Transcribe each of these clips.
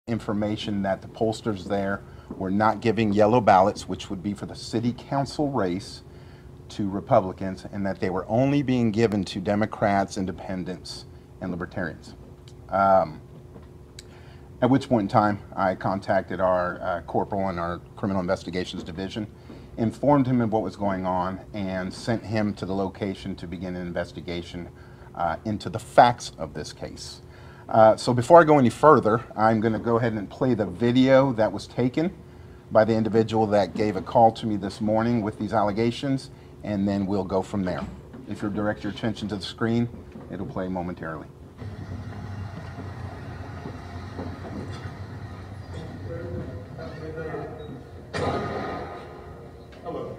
information that the pollsters there were not giving yellow ballots, which would be for the city council race, to Republicans, and that they were only being given to Democrats, Independents, and Libertarians. At which point in time, I contacted our corporal in our criminal investigations division, informed him of what was going on, and sent him to the location to begin an investigation into the facts of this case. So before I go any further, I'm going to go ahead and play the video that was taken by the individual that gave a call to me this morning with these allegations, and then we'll go from there. If you direct your attention to the screen, it'll play momentarily. Hello.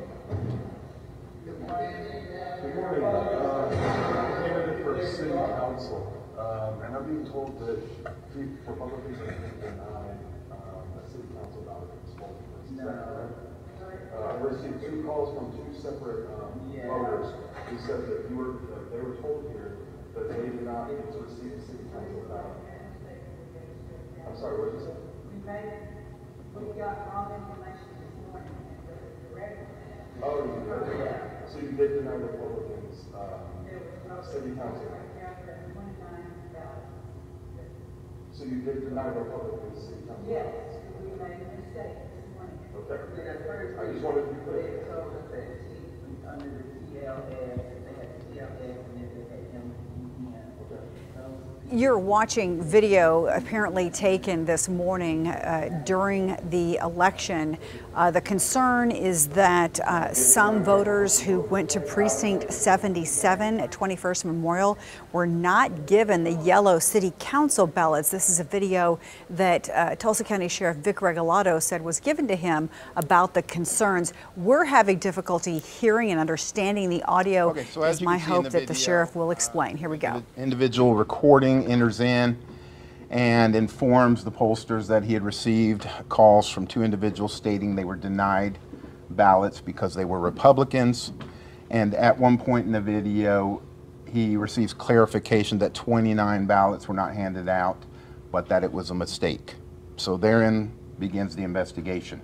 Good morning. Candidate for city council, and I'm being told that Republicans are going to deny a city council ballot for this fall. Is that correct? I received 2 calls from 2 separate voters who said that they were told here that they did not need to receive the city council ballot. I'm sorry, what did you say? We got all the information this morning. Oh, you did. Yeah. So you did deny Republicans city council. So you did deny Republicans city council. Yes, we made a mistake this morning. Okay. I just wanted to be clear. They told us that under the TLS, they had the TLS and then they had him. You're watching video apparently taken this morning during the election. The concern is that some voters who went to precinct 77 at 21st Memorial were not given the yellow city council ballots. This is a video that Tulsa County Sheriff Vic Regalado said was given to him about the concerns. We're having difficulty hearing and understanding the audio. Okay, so it's my hope that the video, sheriff will explain. Here we go. The individual recording enters in and informs the pollsters that he had received calls from 2 individuals stating they were denied ballots because they were Republicans. And at one point in the video, he receives clarification that 29 ballots were not handed out, but that it was a mistake. So therein begins the investigation.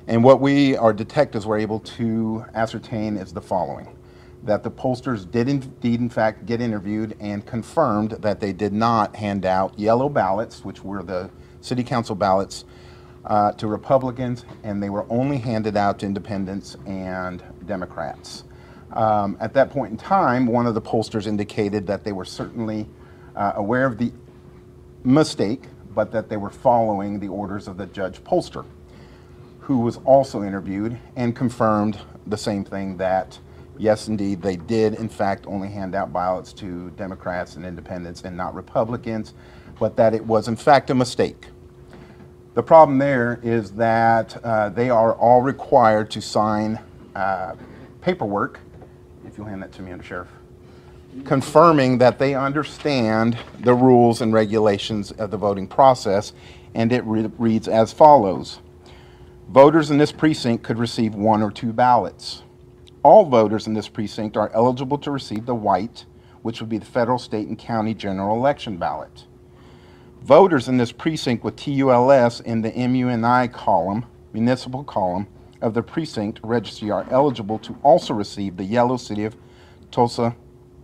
And what our detectives were able to ascertain is the following: that the pollsters did indeed, in fact, get interviewed and confirmed that they did not hand out yellow ballots, which were the city council ballots, to Republicans, and they were only handed out to Independents and Democrats. At that point in time, one of the pollsters indicated that they were certainly aware of the mistake, but that they were following the orders of the judge pollster, who was also interviewed and confirmed the same thing, that yes, indeed, they did, in fact, only hand out ballots to Democrats and Independents and not Republicans, but that it was, in fact, a mistake. The problem there is that they are all required to sign paperwork, if you'll hand that to me, Under Sheriff, confirming that they understand the rules and regulations of the voting process, and it reads as follows. Voters in this precinct could receive 1 or 2 ballots. All voters in this precinct are eligible to receive the white, which would be the federal, state, and county general election ballot. Voters in this precinct with TULS in the MUNI column, municipal column, of the precinct registry are eligible to also receive the yellow City of Tulsa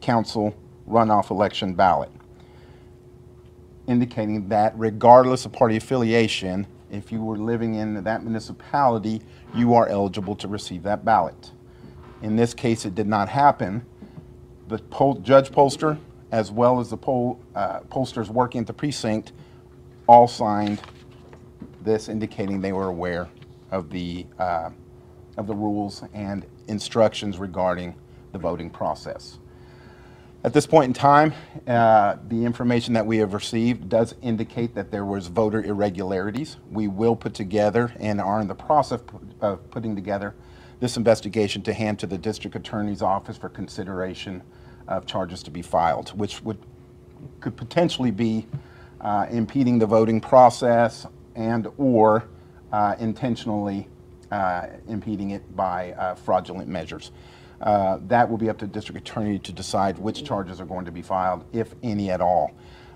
Council runoff election ballot, indicating that regardless of party affiliation, if you were living in that municipality, you are eligible to receive that ballot. In this case, it did not happen. The judge pollster, as well as the pollsters working at the precinct, all signed this, indicating they were aware of the rules and instructions regarding the voting process. At this point in time, the information that we have received does indicate that there was voter irregularities. We will put together and are in the process of putting together this investigation to hand to the district attorney's office for consideration of charges to be filed, which could potentially be impeding the voting process and or intentionally impeding it by fraudulent measures. That will be up to the district attorney to decide which charges are going to be filed, if any at all.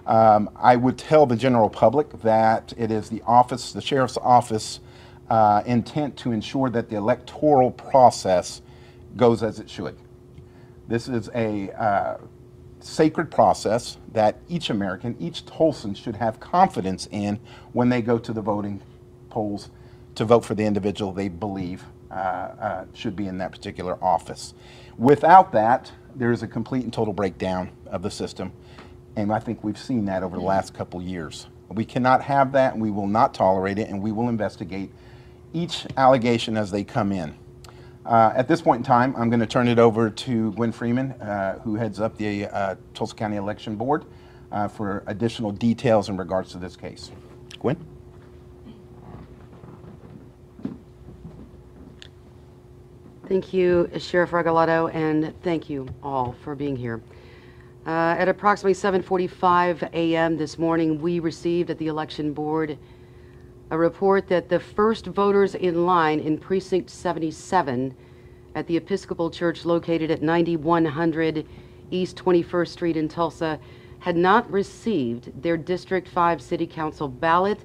I would tell the general public that it is the sheriff's office intent to ensure that the electoral process goes as it should. This is a sacred process that each American, each Tulsan should have confidence in when they go to the voting polls to vote for the individual they believe should be in that particular office. Without that, there is a complete and total breakdown of the system, and I think we've seen that over the last couple years. We cannot have that, and we will not tolerate it, and we will investigate each allegation as they come in. At this point in time, I'm going to turn it over to Gwen Freeman, who heads up the Tulsa County Election Board, for additional details in regards to this case. Gwen? Thank you, Sheriff Regalado, and thank you all for being here. At approximately 7:45 a.m. this morning, we received at the Election Board a report that the first voters in line in Precinct 77 at the Episcopal Church located at 9100 East 21st Street in Tulsa had not received their District 5 City Council ballot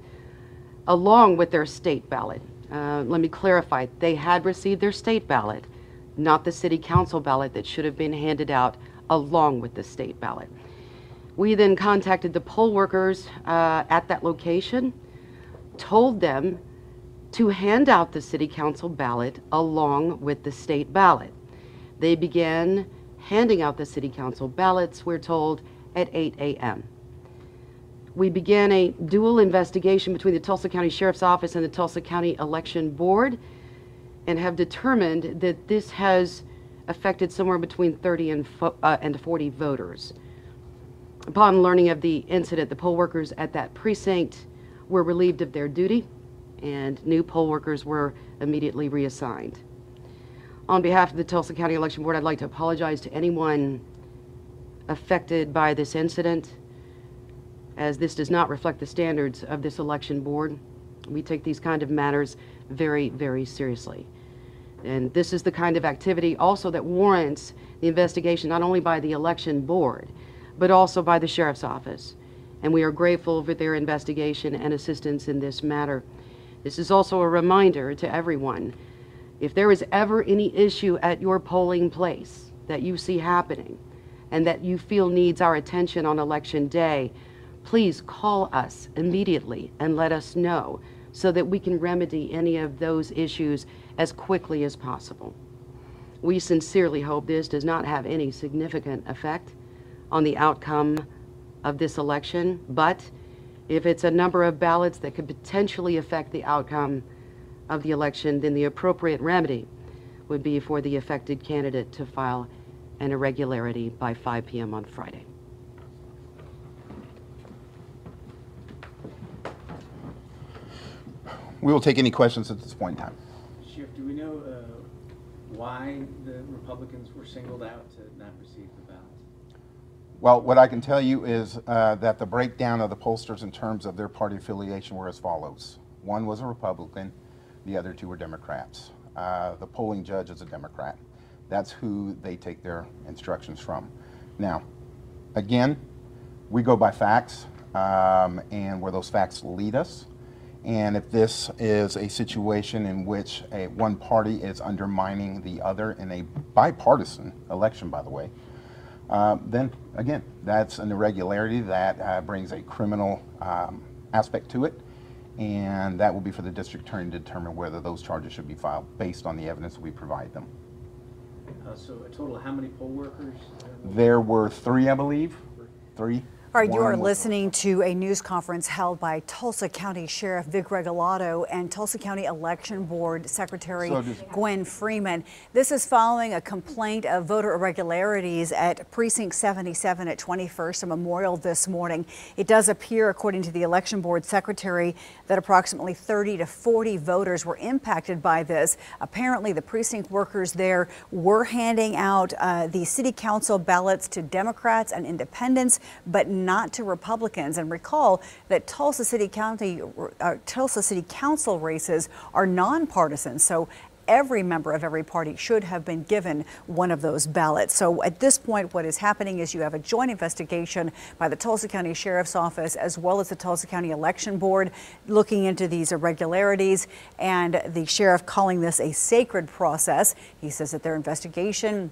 along with their state ballot. Let me clarify, they had received their state ballot, not the City Council ballot that should have been handed out along with the state ballot. We then contacted the poll workers at that location, told them to hand out the City Council ballot along with the state ballot. They began handing out the City Council ballots, we're told, at 8 a.m. We began a dual investigation between the Tulsa County Sheriff's Office and the Tulsa County Election Board and have determined that this has affected somewhere between 30 and 40 voters. Upon learning of the incident, the poll workers at that precinct were relieved of their duty and new poll workers were immediately reassigned. On behalf of the Tulsa County Election Board, I'd like to apologize to anyone affected by this incident, as this does not reflect the standards of this election board. We take these kind of matters very, very seriously. And this is the kind of activity also that warrants the investigation not only by the election board, but also by the Sheriff's Office. And we are grateful for their investigation and assistance in this matter. This is also a reminder to everyone, if there is ever any issue at your polling place that you see happening and that you feel needs our attention on election day, please call us immediately and let us know so that we can remedy any of those issues as quickly as possible. We sincerely hope this does not have any significant effect on the outcome of this election, but if it's a number of ballots that could potentially affect the outcome of the election, then the appropriate remedy would be for the affected candidate to file an irregularity by 5 p.m. on Friday. We will take any questions at this point in time. Sheriff, do we know why the Republicans were singled out to not receive the ballot? Well, what I can tell you is that the breakdown of the pollsters in terms of their party affiliation were as follows. One was a Republican, the other two were Democrats. The polling judge is a Democrat. That's who they take their instructions from. Now, again, we go by facts and where those facts lead us. And if this is a situation in which one party is undermining the other in a bipartisan election, by the way, then again, that's an irregularity that brings a criminal aspect to it, and that will be for the district attorney to determine whether those charges should be filed based on the evidence we provide them. So a total of how many poll workers? There were 3, I believe. 3. All right, you are listening to a news conference held by Tulsa County Sheriff Vic Regalado and Tulsa County Election Board Secretary Gwen Freeman. This is following a complaint of voter irregularities at Precinct 77 at 21st and Memorial this morning. It does appear, according to the Election Board Secretary, that approximately 30 to 40 voters were impacted by this. Apparently, the precinct workers there were handing out the City Council ballots to Democrats and independents, but not to Republicans. And recall that Tulsa City Council races are nonpartisan. So every member of every party should have been given one of those ballots. So at this point, what is happening is you have a joint investigation by the Tulsa County Sheriff's Office as well as the Tulsa County Election Board looking into these irregularities, and the sheriff calling this a sacred process. He says that their investigation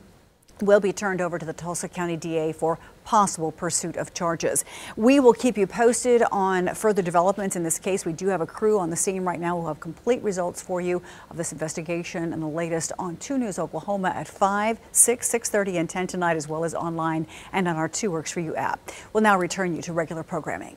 will be turned over to the Tulsa County DA for possible pursuit of charges. We will keep you posted on further developments in this case. We do have a crew on the scene right now. We'll have complete results for you of this investigation and the latest on 2 News Oklahoma at 5, 6, 6:30, and 10 tonight, as well as online and on our 2 Works For You app. We'll now return you to regular programming.